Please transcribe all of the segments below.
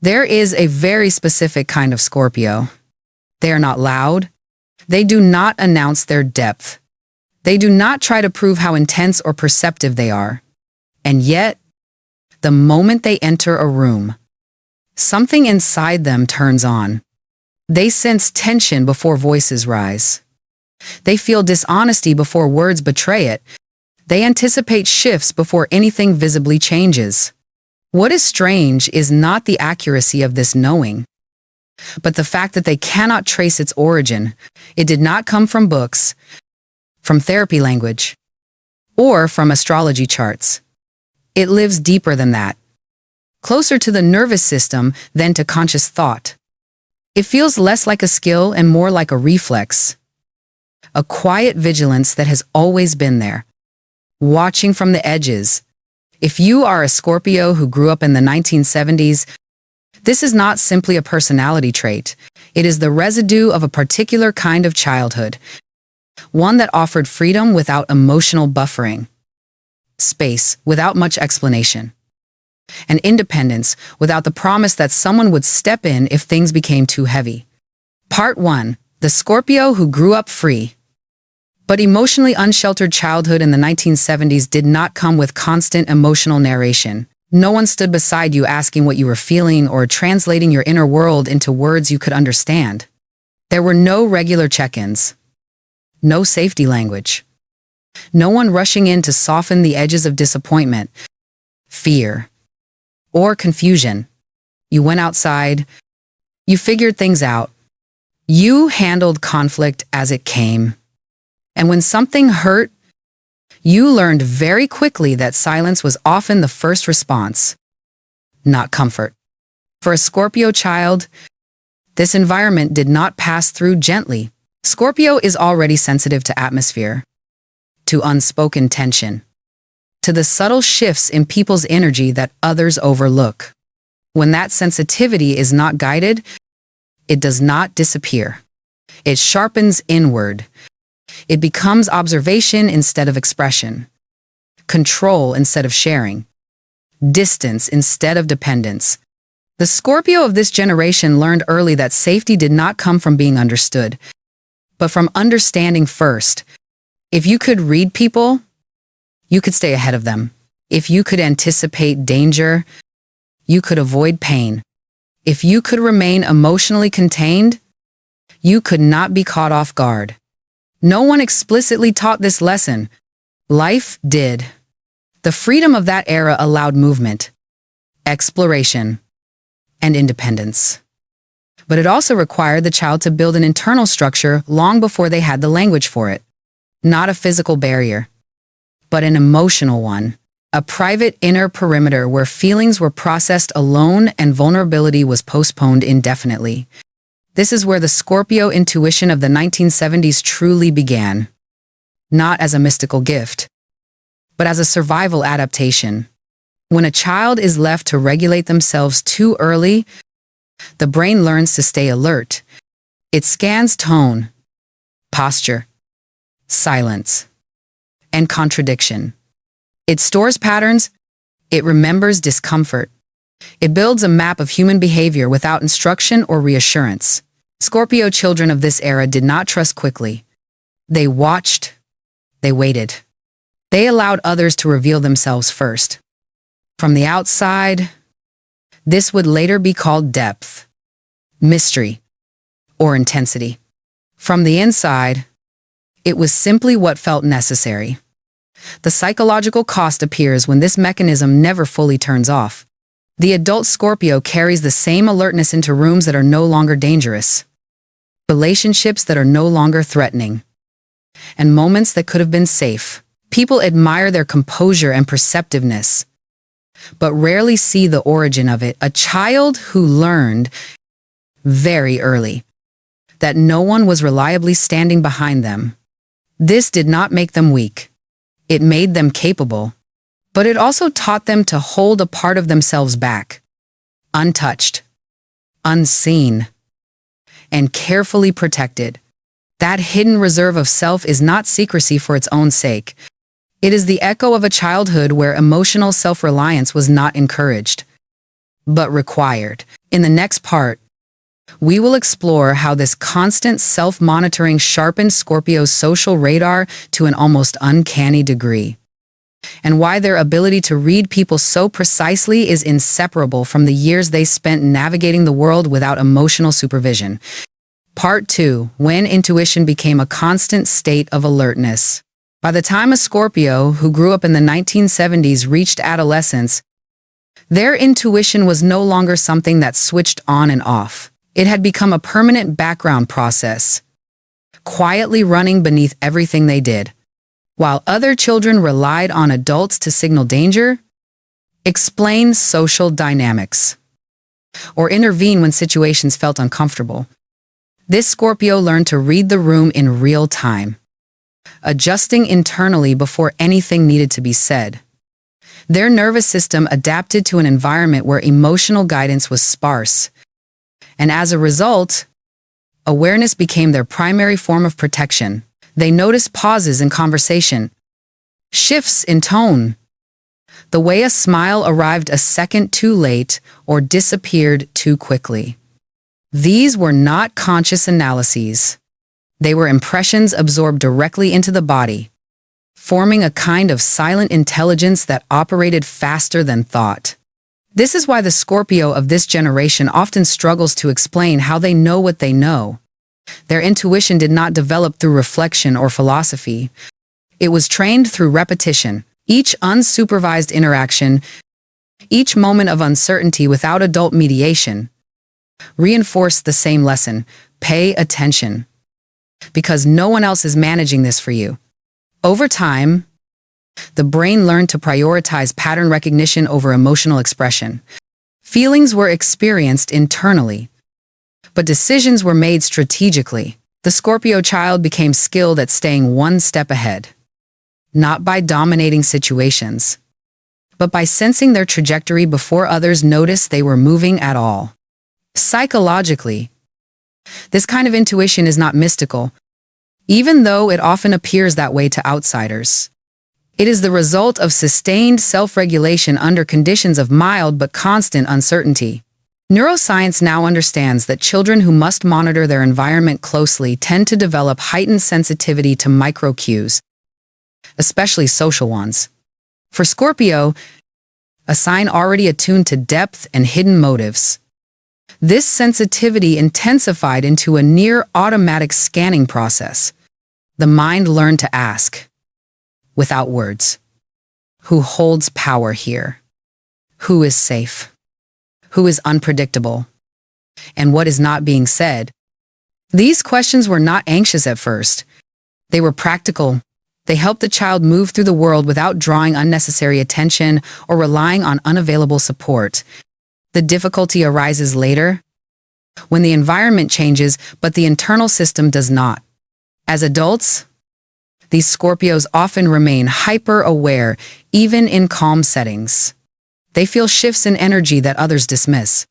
There is a very specific kind of Scorpio. They are not loud. They do not announce their depth. They do not try to prove how intense or perceptive they are. And yet, the moment they enter a room, something inside them turns on. They sense tension before voices rise. They feel dishonesty before words betray it. They anticipate shifts before anything visibly changes. What is strange is not the accuracy of this knowing, but the fact that they cannot trace its origin. It did not come from books, from therapy language, or from astrology charts. It lives deeper than that, closer to the nervous system than to conscious thought. It feels less like a skill and more like a reflex, a quiet vigilance that has always been there, watching from the edges. If you are a Scorpio who grew up in the 1970s, this is not simply a personality trait. It is the residue of a particular kind of childhood, one that offered freedom without emotional buffering, space without much explanation, and independence without the promise that someone would step in if things became too heavy. Part 1. The Scorpio who grew up free. But emotionally unsheltered childhood in the 1970s did not come with constant emotional narration. No one stood beside you asking what you were feeling or translating your inner world into words you could understand. There were no regular check-ins, no safety language, no one rushing in to soften the edges of disappointment, fear, or confusion. You went outside, you figured things out, you handled conflict as it came. And when something hurt, you learned very quickly that silence was often the first response, not comfort. For a Scorpio child, this environment did not pass through gently. Scorpio is already sensitive to atmosphere, to unspoken tension, to the subtle shifts in people's energy that others overlook. When that sensitivity is not guided, it does not disappear. It sharpens inward. It becomes observation instead of expression, control instead of sharing, distance instead of dependence. The Scorpio of this generation learned early that safety did not come from being understood, but from understanding first. If you could read people, you could stay ahead of them. If you could anticipate danger, you could avoid pain. If you could remain emotionally contained, you could not be caught off guard. No one explicitly taught this lesson. Life did. The freedom of that era allowed movement, exploration, and independence. But it also required the child to build an internal structure long before they had the language for it. Not a physical barrier, but an emotional one. A private inner perimeter where feelings were processed alone and vulnerability was postponed indefinitely. This is where the Scorpio intuition of the 1970s truly began. Not as a mystical gift, but as a survival adaptation. When a child is left to regulate themselves too early, the brain learns to stay alert. It scans tone, posture, silence, and contradiction. It stores patterns. It remembers discomfort. It builds a map of human behavior without instruction or reassurance. Scorpio children of this era did not trust quickly. They watched. They waited. They allowed others to reveal themselves first. From the outside, this would later be called depth, mystery, or intensity. From the inside, it was simply what felt necessary. The psychological cost appears when this mechanism never fully turns off. The adult Scorpio carries the same alertness into rooms that are no longer dangerous, relationships that are no longer threatening, and moments that could have been safe. People admire their composure and perceptiveness, but rarely see the origin of it. A child who learned very early that no one was reliably standing behind them. This did not make them weak. It made them capable, but it also taught them to hold a part of themselves back, untouched, unseen, and carefully protected. That hidden reserve of self is not secrecy for its own sake. It is the echo of a childhood where emotional self-reliance was not encouraged, but required. In the next part, we will explore how this constant self-monitoring sharpened Scorpio's social radar to an almost uncanny degree, and why their ability to read people so precisely is inseparable from the years they spent navigating the world without emotional supervision. Part 2. When intuition became a constant state of alertness. By the time a Scorpio who grew up in the 1970s reached adolescence, their intuition was no longer something that switched on and off. It had become a permanent background process, quietly running beneath everything they did. While other children relied on adults to signal danger, explain social dynamics, or intervene when situations felt uncomfortable, this Scorpio learned to read the room in real time, adjusting internally before anything needed to be said. Their nervous system adapted to an environment where emotional guidance was sparse, and as a result, awareness became their primary form of protection. They noticed pauses in conversation, shifts in tone, the way a smile arrived a second too late or disappeared too quickly. These were not conscious analyses. They were impressions absorbed directly into the body, forming a kind of silent intelligence that operated faster than thought. This is why the Scorpio of this generation often struggles to explain how they know what they know. Their intuition did not develop through reflection or philosophy. It was trained through repetition. Each unsupervised interaction, each moment of uncertainty without adult mediation, reinforced the same lesson: pay attention, because no one else is managing this for you. Over time, the brain learned to prioritize pattern recognition over emotional expression. Feelings were experienced internally, but decisions were made strategically. The Scorpio child became skilled at staying one step ahead, not by dominating situations, but by sensing their trajectory before others noticed they were moving at all. Psychologically, this kind of intuition is not mystical, even though it often appears that way to outsiders. It is the result of sustained self-regulation under conditions of mild but constant uncertainty. Neuroscience now understands that children who must monitor their environment closely tend to develop heightened sensitivity to micro-cues, especially social ones. For Scorpio, a sign already attuned to depth and hidden motives, this sensitivity intensified into a near-automatic scanning process. The mind learned to ask, without words, who holds power here? Who is safe? Who is unpredictable? And what is not being said? These questions were not anxious at first. They were practical. They helped the child move through the world without drawing unnecessary attention or relying on unavailable support. The difficulty arises later, when the environment changes, but the internal system does not. As adults, these Scorpios often remain hyper-aware, even in calm settings. They feel shifts in energy that others dismiss.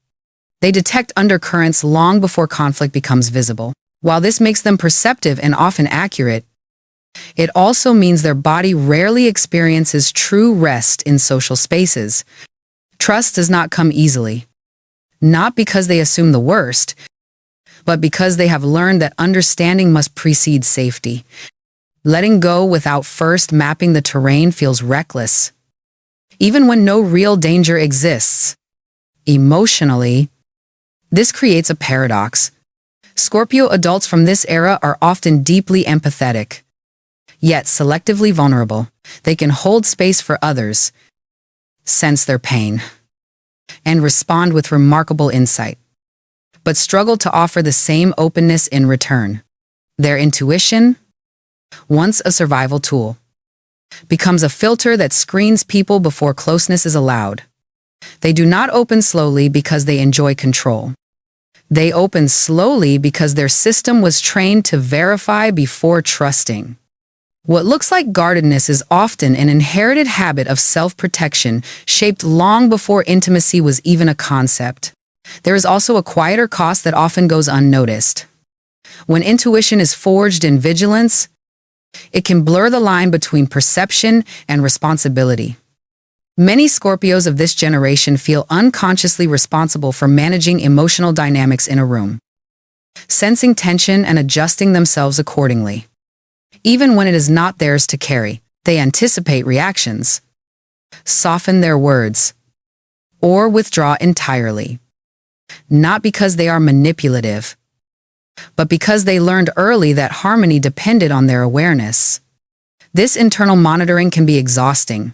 They detect undercurrents long before conflict becomes visible. While this makes them perceptive and often accurate, it also means their body rarely experiences true rest in social spaces. Trust does not come easily, not because they assume the worst, but because they have learned that understanding must precede safety. Letting go without first mapping the terrain feels reckless, even when no real danger exists. Emotionally, this creates a paradox. Scorpio adults from this era are often deeply empathetic, yet selectively vulnerable. They can hold space for others, sense their pain, and respond with remarkable insight, but struggle to offer the same openness in return. Their intuition, once a survival tool, becomes a filter that screens people before closeness is allowed. They do not open slowly because they enjoy control. They open slowly because their system was trained to verify before trusting. What looks like guardedness is often an inherited habit of self-protection shaped long before intimacy was even a concept. There is also a quieter cost that often goes unnoticed. When intuition is forged in vigilance, it can blur the line between perception and responsibility. Many Scorpios of this generation feel unconsciously responsible for managing emotional dynamics in a room, sensing tension and adjusting themselves accordingly. Even when it is not theirs to carry, they anticipate reactions, soften their words, or withdraw entirely. Not because they are manipulative, but because they learned early that harmony depended on their awareness. This internal monitoring can be exhausting,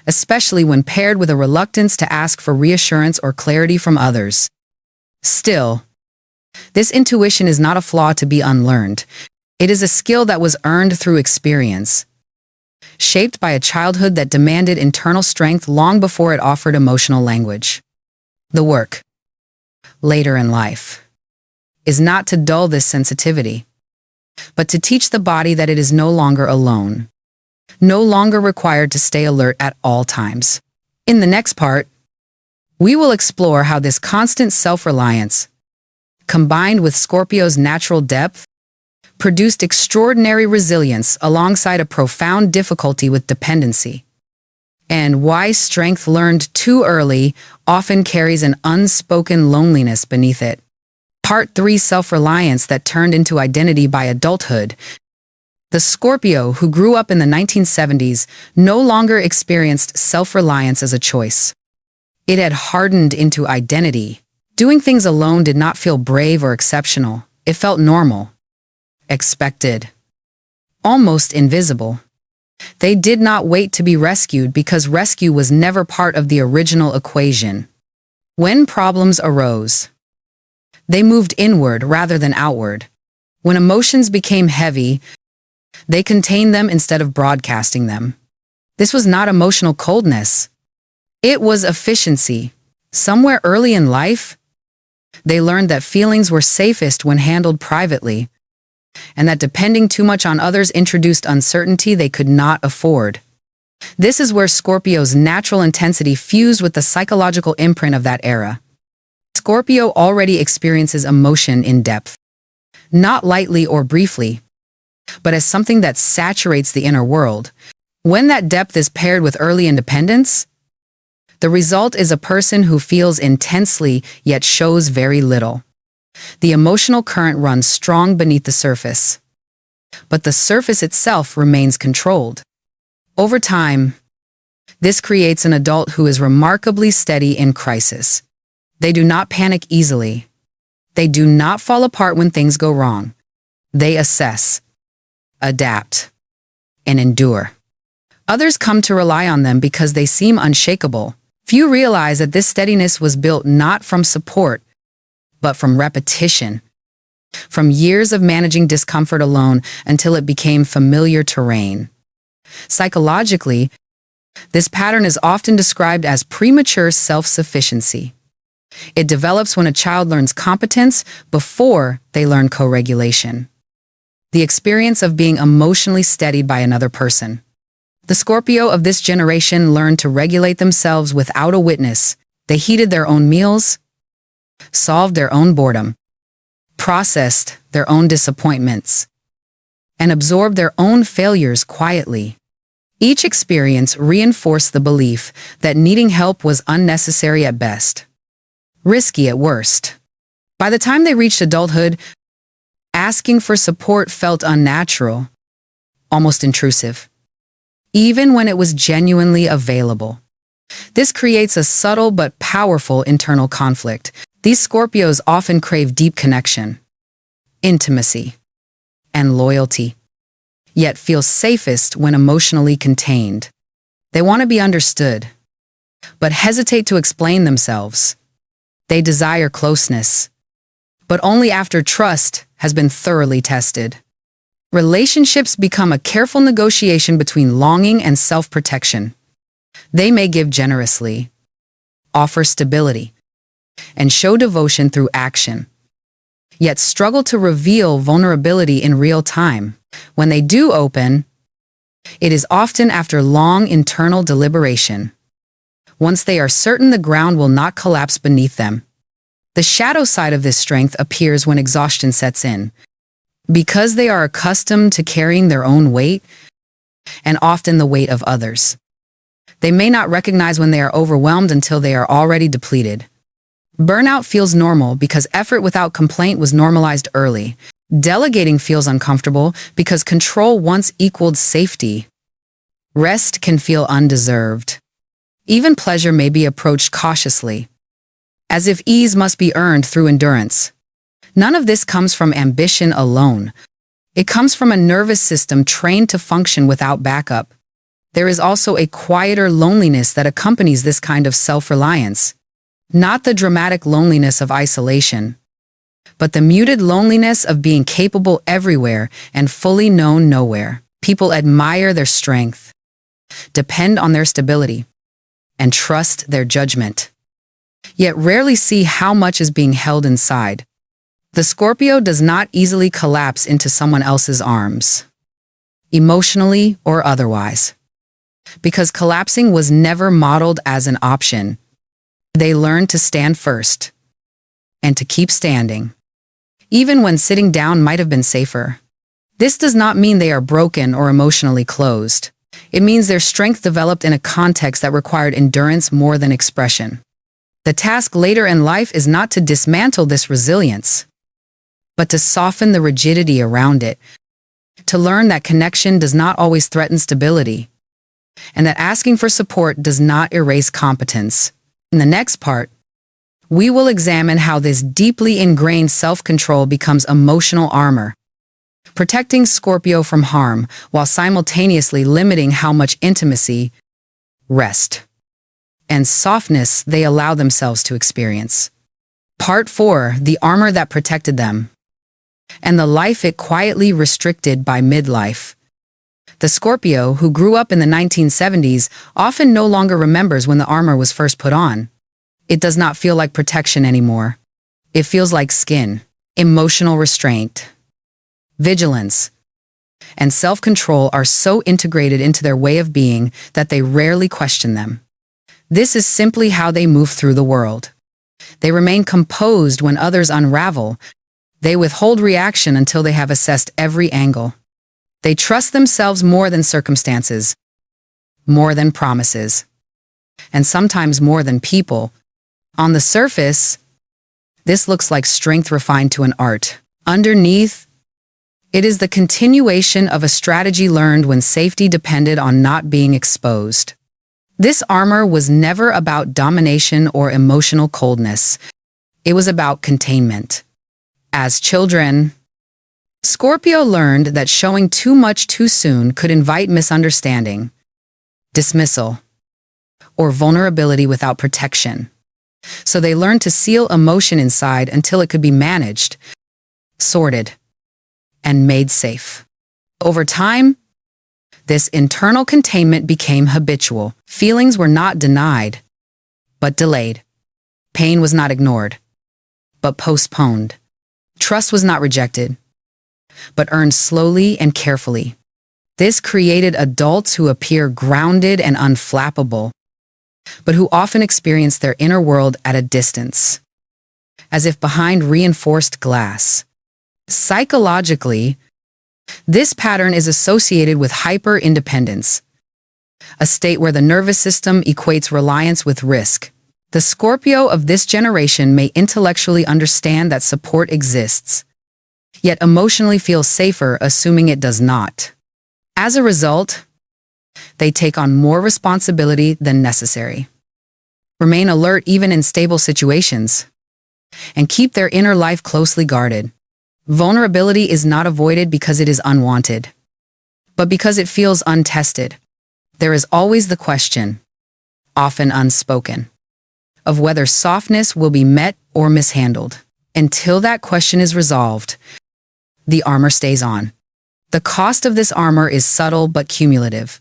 especially when paired with a reluctance to ask for reassurance or clarity from others. Still, this intuition is not a flaw to be unlearned. It is a skill that was earned through experience, shaped by a childhood that demanded internal strength long before it offered emotional language. The work, later in life, is not to dull this sensitivity, but to teach the body that it is no longer alone, no longer required to stay alert at all times. In the next part, we will explore how this constant self-reliance, combined with Scorpio's natural depth, produced extraordinary resilience alongside a profound difficulty with dependency, and why strength learned too early often carries an unspoken loneliness beneath it. Part 3: Self-reliance that turned into identity by adulthood. The Scorpio who grew up in the 1970s no longer experienced self-reliance as a choice. It had hardened into identity. Doing things alone did not feel brave or exceptional. It felt normal, expected, almost invisible. They did not wait to be rescued because rescue was never part of the original equation. When problems arose, they moved inward rather than outward. When emotions became heavy, they contained them instead of broadcasting them. This was not emotional coldness. It was efficiency. Somewhere early in life, they learned that feelings were safest when handled privately, and that depending too much on others introduced uncertainty they could not afford. This is where Scorpio's natural intensity fused with the psychological imprint of that era. Scorpio already experiences emotion in depth, not lightly or briefly, but as something that saturates the inner world. When that depth is paired with early independence, the result is a person who feels intensely yet shows very little. The emotional current runs strong beneath the surface, but the surface itself remains controlled. Over time, this creates an adult who is remarkably steady in crisis. They do not panic easily. They do not fall apart when things go wrong. They assess, adapt, and endure. Others come to rely on them because they seem unshakable. Few realize that this steadiness was built not from support, but from repetition, from years of managing discomfort alone until it became familiar terrain. Psychologically, this pattern is often described as premature self-sufficiency. It develops when a child learns competence before they learn co-regulation. The experience of being emotionally steadied by another person. The Scorpio of this generation learned to regulate themselves without a witness. They heated their own meals, solved their own boredom, processed their own disappointments, and absorbed their own failures quietly. Each experience reinforced the belief that needing help was unnecessary at best, risky at worst. By the time they reached adulthood, asking for support felt unnatural, almost intrusive, even when it was genuinely available. This creates a subtle but powerful internal conflict. These Scorpios often crave deep connection, intimacy, and loyalty, yet feel safest when emotionally contained. They want to be understood, but hesitate to explain themselves. They desire closeness, but only after trust has been thoroughly tested. Relationships become a careful negotiation between longing and self-protection. They may give generously, offer stability, and show devotion through action, yet struggle to reveal vulnerability in real time. When they do open, it is often after long internal deliberation, once they are certain the ground will not collapse beneath them. The shadow side of this strength appears when exhaustion sets in. Because they are accustomed to carrying their own weight, and often the weight of others, They may not recognize when they are overwhelmed until they are already depleted. Burnout feels normal because effort without complaint was normalized early. Delegating feels uncomfortable because control once equaled safety. Rest can feel undeserved. Even pleasure may be approached cautiously, as if ease must be earned through endurance. None of this comes from ambition alone. It comes from a nervous system trained to function without backup. There is also a quieter loneliness that accompanies this kind of self-reliance. Not the dramatic loneliness of isolation, but the muted loneliness of being capable everywhere and fully known nowhere. People admire their strength, depend on their stability, and trust their judgment, yet rarely see how much is being held inside. The Scorpio does not easily collapse into someone else's arms, emotionally or otherwise, because collapsing was never modeled as an option. They learn to stand first and to keep standing, even when sitting down might have been safer. This does not mean they are broken or emotionally closed. It means their strength developed in a context that required endurance more than expression. The task later in life is not to dismantle this resilience, but to soften the rigidity around it, to learn that connection does not always threaten stability, and that asking for support does not erase competence. In the next part, we will examine how this deeply ingrained self-control becomes emotional armor, protecting Scorpio from harm while simultaneously limiting how much intimacy, rest, and softness they allow themselves to experience. Part 4, the armor that protected them, and the life it quietly restricted by midlife. The Scorpio, who grew up in the 1970s, often no longer remembers when the armor was first put on. It does not feel like protection anymore. It feels like skin, emotional restraint, vigilance, and self-control are so integrated into their way of being that they rarely question them. This is simply how they move through the world. They remain composed when others unravel. They withhold reaction until they have assessed every angle. They trust themselves more than circumstances, more than promises, and sometimes more than people. On the surface, this looks like strength refined to an art. Underneath, it is the continuation of a strategy learned when safety depended on not being exposed. This armor was never about domination or emotional coldness. It was about containment. As children, Scorpio learned that showing too much too soon could invite misunderstanding, dismissal, or vulnerability without protection. So they learned to seal emotion inside until it could be managed, sorted, and made safe. Over time, this internal containment became habitual. Feelings were not denied, but delayed. Pain was not ignored, but postponed. Trust was not rejected, but earned slowly and carefully. This created adults who appear grounded and unflappable, but who often experience their inner world at a distance, as if behind reinforced glass. Psychologically, this pattern is associated with hyper-independence, a state where the nervous system equates reliance with risk. The Scorpio of this generation may intellectually understand that support exists, yet emotionally feels safer assuming it does not. As a result, they take on more responsibility than necessary, remain alert even in stable situations, and keep their inner life closely guarded. Vulnerability is not avoided because it is unwanted, but because it feels untested. There is always the question, often unspoken, of whether softness will be met or mishandled. Until that question is resolved, the armor stays on. The cost of this armor is subtle but cumulative.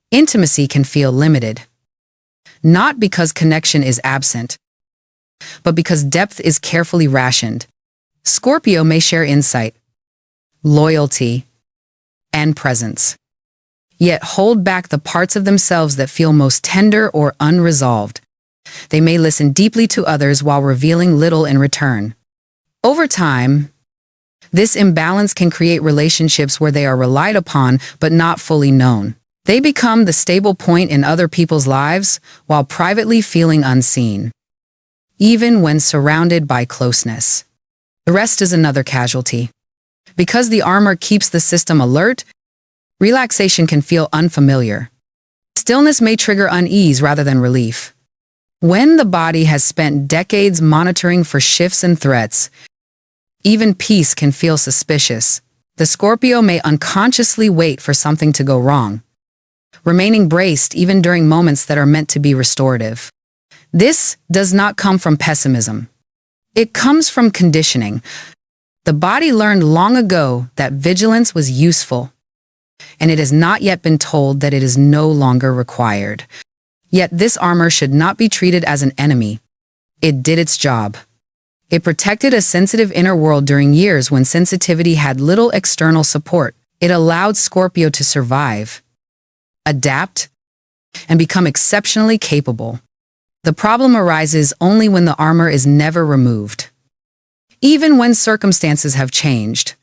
Intimacy can feel limited, not because connection is absent, but because depth is carefully rationed. Scorpio may share insight, loyalty, and presence, yet hold back the parts of themselves that feel most tender or unresolved. They may listen deeply to others while revealing little in return. Over time, this imbalance can create relationships where they are relied upon but not fully known. They become the stable point in other people's lives while privately feeling unseen, even when surrounded by closeness. The rest is another casualty. Because the armor keeps the system alert, relaxation can feel unfamiliar. Stillness may trigger unease rather than relief. When the body has spent decades monitoring for shifts and threats, even peace can feel suspicious. The Scorpio may unconsciously wait for something to go wrong, remaining braced even during moments that are meant to be restorative. This does not come from pessimism. It comes from conditioning. The body learned long ago that vigilance was useful, and it has not yet been told that it is no longer required. Yet this armor should not be treated as an enemy. It did its job. It protected a sensitive inner world during years when sensitivity had little external support. It allowed Scorpio to survive, adapt, and become exceptionally capable. The problem arises only when the armor is never removed. Even when circumstances have changed,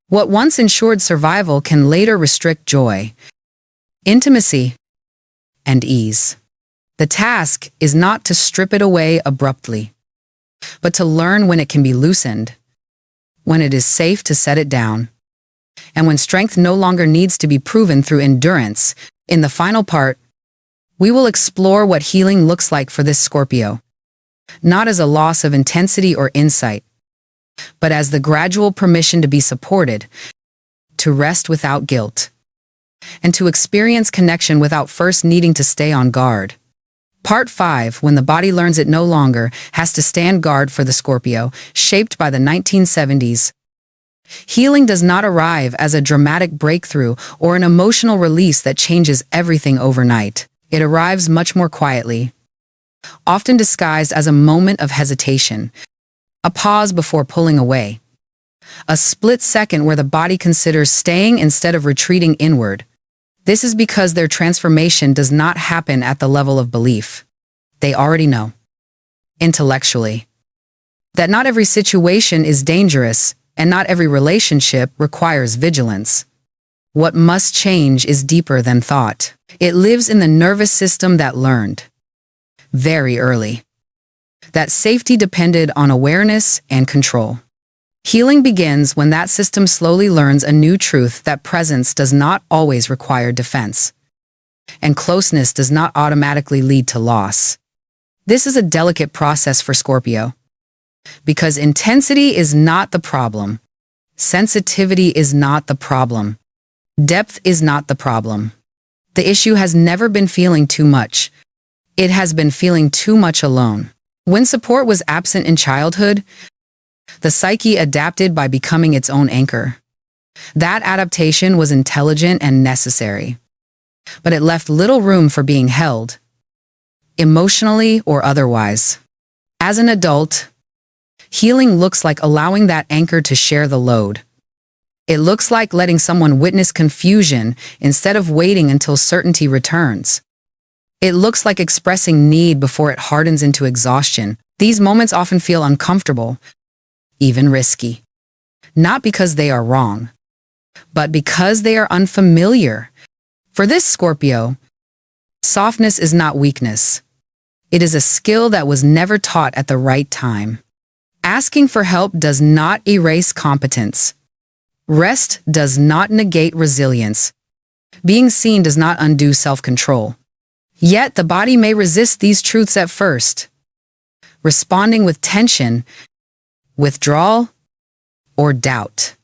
what once ensured survival can later restrict joy, intimacy, and ease. The task is not to strip it away abruptly, but to learn when it can be loosened, when it is safe to set it down, and when strength no longer needs to be proven through endurance. In the final part, we will explore what healing looks like for this Scorpio, not as a loss of intensity or insight, but as the gradual permission to be supported, to rest without guilt, and to experience connection without first needing to stay on guard. Part 5, when the body learns it no longer has to stand guard for the Scorpio, shaped by the 1970s. Healing does not arrive as a dramatic breakthrough or an emotional release that changes everything overnight. It arrives much more quietly, often disguised as a moment of hesitation, a pause before pulling away, a split second where the body considers staying instead of retreating inward. This is because their transformation does not happen at the level of belief. They already know, intellectually, that not every situation is dangerous and not every relationship requires vigilance. What must change is deeper than thought. It lives in the nervous system that learned, very early, that safety depended on awareness and control. Healing begins when that system slowly learns a new truth that presence does not always require defense, and closeness does not automatically lead to loss. This is a delicate process for Scorpio, because intensity is not the problem, sensitivity is not the problem, depth is not the problem. The issue has never been feeling too much. It has been feeling too much alone. When support was absent in childhood, the psyche adapted by becoming its own anchor. That adaptation was intelligent and necessary, but it left little room for being held, emotionally or otherwise. As an adult, healing looks like allowing that anchor to share the load. It looks like letting someone witness confusion instead of waiting until certainty returns. It looks like expressing need before it hardens into exhaustion. These moments often feel uncomfortable, even risky. Not because they are wrong, but because they are unfamiliar. For this Scorpio, softness is not weakness. It is a skill that was never taught at the right time. Asking for help does not erase competence. Rest does not negate resilience. Being seen does not undo self-control. Yet the body may resist these truths at first, responding with tension, withdrawal, or doubt.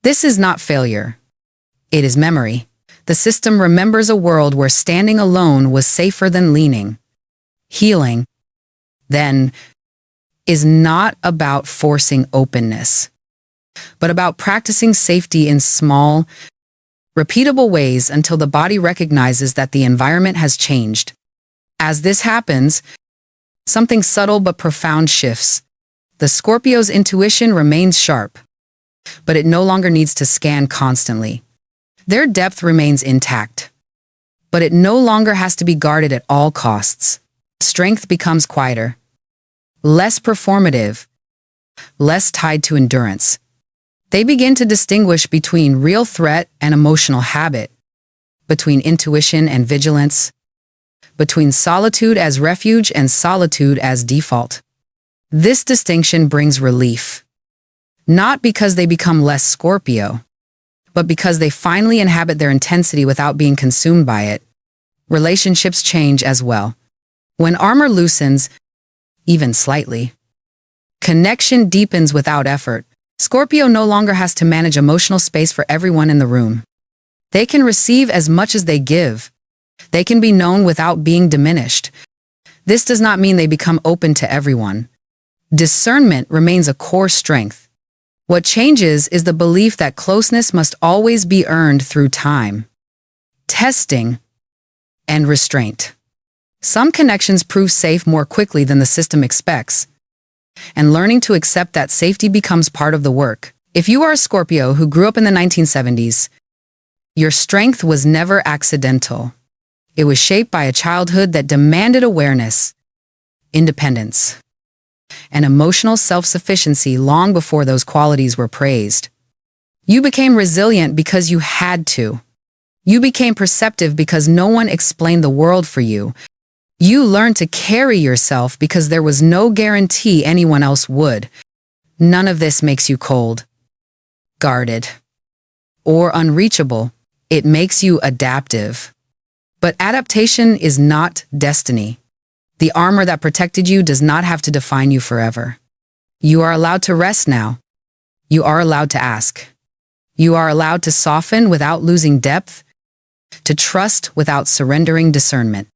This is not failure. It is memory. The system remembers a world where standing alone was safer than leaning. Healing, then, is not about forcing openness, but about practicing safety in small, repeatable ways until the body recognizes that the environment has changed. As this happens, something subtle but profound shifts. The Scorpio's intuition remains sharp, but it no longer needs to scan constantly. Their depth remains intact, but it no longer has to be guarded at all costs. Strength becomes quieter, less performative, less tied to endurance. They begin to distinguish between real threat and emotional habit, between intuition and vigilance, between solitude as refuge and solitude as default. This distinction brings relief, not because they become less Scorpio, but because they finally inhabit their intensity without being consumed by it. Relationships change as well. When armor loosens, even slightly, connection deepens without effort. Scorpio no longer has to manage emotional space for everyone in the room. They can receive as much as they give. They can be known without being diminished. This does not mean they become open to everyone. Discernment remains a core strength. What changes is the belief that closeness must always be earned through time, testing, and restraint. Some connections prove safe more quickly than the system expects, and learning to accept that safety becomes part of the work. If you are a Scorpio who grew up in the 1970s, your strength was never accidental. It was shaped by a childhood that demanded awareness, independence, and emotional self-sufficiency long before those qualities were praised. You became resilient because you had to. You became perceptive because no one explained the world for you. You learned to carry yourself because there was no guarantee anyone else would. None of this makes you cold, guarded, or unreachable. It makes you adaptive. But adaptation is not destiny. The armor that protected you does not have to define you forever. You are allowed to rest now. You are allowed to ask. You are allowed to soften without losing depth, to trust without surrendering discernment,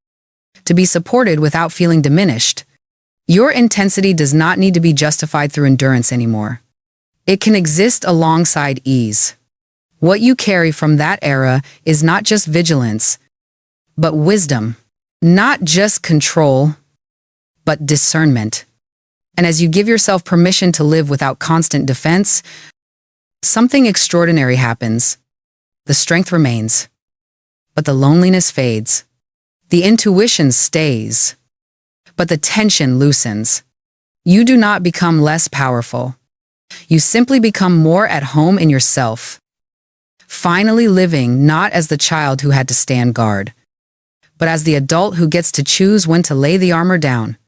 to be supported without feeling diminished. Your intensity does not need to be justified through endurance anymore. It can exist alongside ease. What you carry from that era is not just vigilance, but wisdom. Not just control, but discernment. And as you give yourself permission to live without constant defense, something extraordinary happens. The strength remains, but the loneliness fades. The intuition stays, but the tension loosens. You do not become less powerful. You simply become more at home in yourself, finally living not as the child who had to stand guard, but as the adult who gets to choose when to lay the armor down.